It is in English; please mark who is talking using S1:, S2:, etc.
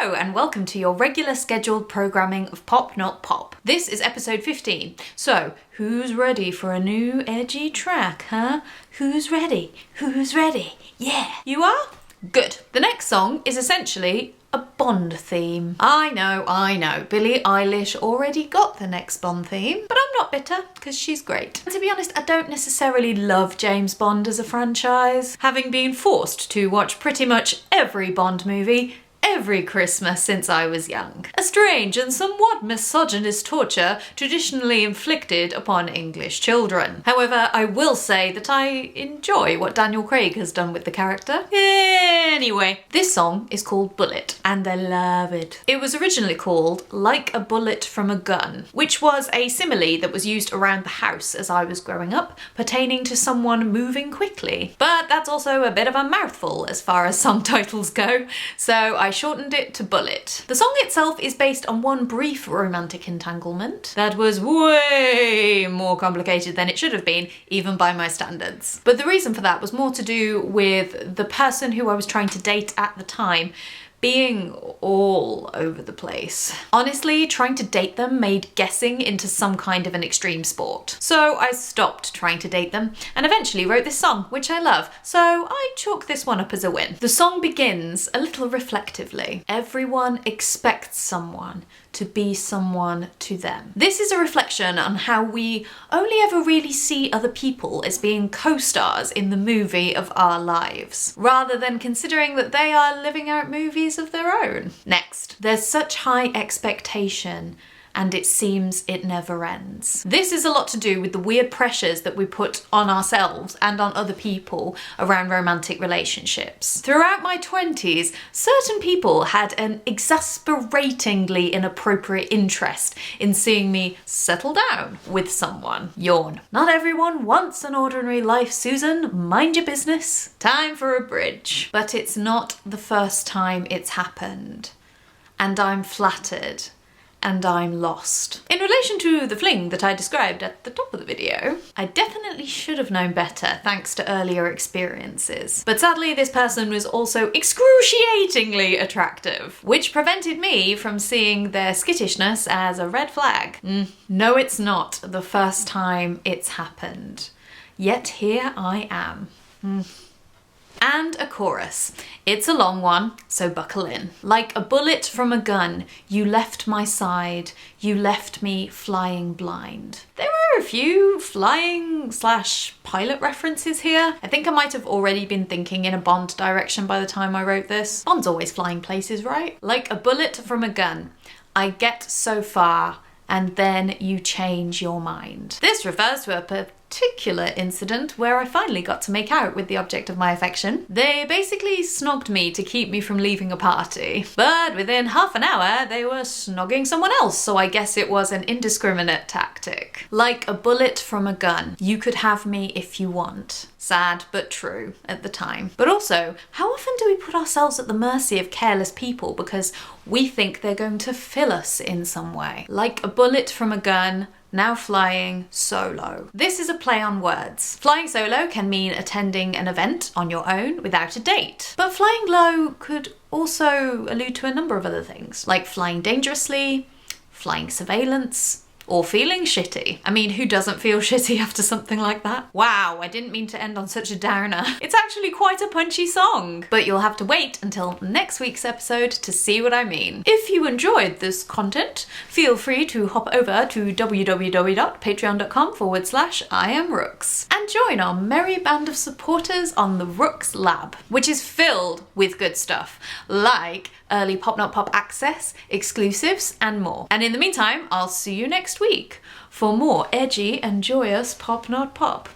S1: Hello and welcome to your regular scheduled programming of Pop Not Pop. This is episode 15. So, who's ready for a new edgy track, huh? Who's ready? Who's ready? Yeah. You are? Good. The next song is essentially a Bond theme. I know, Billie Eilish already got the next Bond theme, but I'm not bitter, because she's great. And to be honest, I don't necessarily love James Bond as a franchise, having been forced to watch pretty much every Bond movie every Christmas since I was young. A strange and somewhat misogynist torture traditionally inflicted upon English children. However, I will say that I enjoy what Daniel Craig has done with the character. Anyway, this song is called Bullet, and I love it. It was originally called Like a Bullet from a Gun, which was a simile that was used around the house as I was growing up, pertaining to someone moving quickly. But that's also a bit of a mouthful as far as song titles go, so I shortened it to Bullet. The song itself is based on one brief romantic entanglement that was way more complicated than it should have been, even by my standards. But the reason for that was more to do with the person who I was trying to date at the time being all over the place. Honestly, trying to date them made guessing into some kind of an extreme sport. So I stopped trying to date them and eventually wrote this song, which I love. So I chalk this one up as a win. The song begins a little reflectively. Everyone expects someone to be someone to them. This is a reflection on how we only ever really see other people as being co-stars in the movie of our lives, rather than considering that they are living out movies of their own. Next, there's such high expectation and it seems it never ends. This is a lot to do with the weird pressures that we put on ourselves and on other people around romantic relationships. Throughout my 20s, certain people had an exasperatingly inappropriate interest in seeing me settle down with someone. Yawn. Not everyone wants an ordinary life, Susan. Mind your business. Time for a bridge. But it's not the first time it's happened. And I'm flattered. And I'm lost. In relation to the fling that I described at the top of the video, I definitely should have known better thanks to earlier experiences. But sadly, this person was also excruciatingly attractive, which prevented me from seeing their skittishness as a red flag. No, it's not the first time it's happened. Yet here I am. And a chorus. It's a long one, so buckle in. Like a bullet from a gun, you left my side, you left me flying blind. There were a few flying/pilot references here. I think I might have already been thinking in a Bond direction by the time I wrote this. Bond's always flying places, right? Like a bullet from a gun, I get so far, and then you change your mind. This refers to a particular incident where I finally got to make out with the object of my affection. They basically snogged me to keep me from leaving a party, but within half an hour they were snogging someone else, so I guess it was an indiscriminate tactic. Like a bullet from a gun, you could have me if you want. Sad but true at the time. But also, how often do we put ourselves at the mercy of careless people because we think they're going to fill us in some way? Like a bullet from a gun, now flying solo. This is a play on words. Flying solo can mean attending an event on your own without a date. But flying low could also allude to a number of other things, like flying dangerously, flying surveillance, or feeling shitty. I mean, who doesn't feel shitty after something like that? Wow, I didn't mean to end on such a downer. It's actually quite a punchy song. But you'll have to wait until next week's episode to see what I mean. If you enjoyed this content, feel free to hop over to www.patreon.com/IamRooks and join our merry band of supporters on the Rooks Lab, which is filled with good stuff, like early Pop Not Pop access, exclusives, and more. And in the meantime, I'll see you next week for more edgy and joyous Pop Not Pop.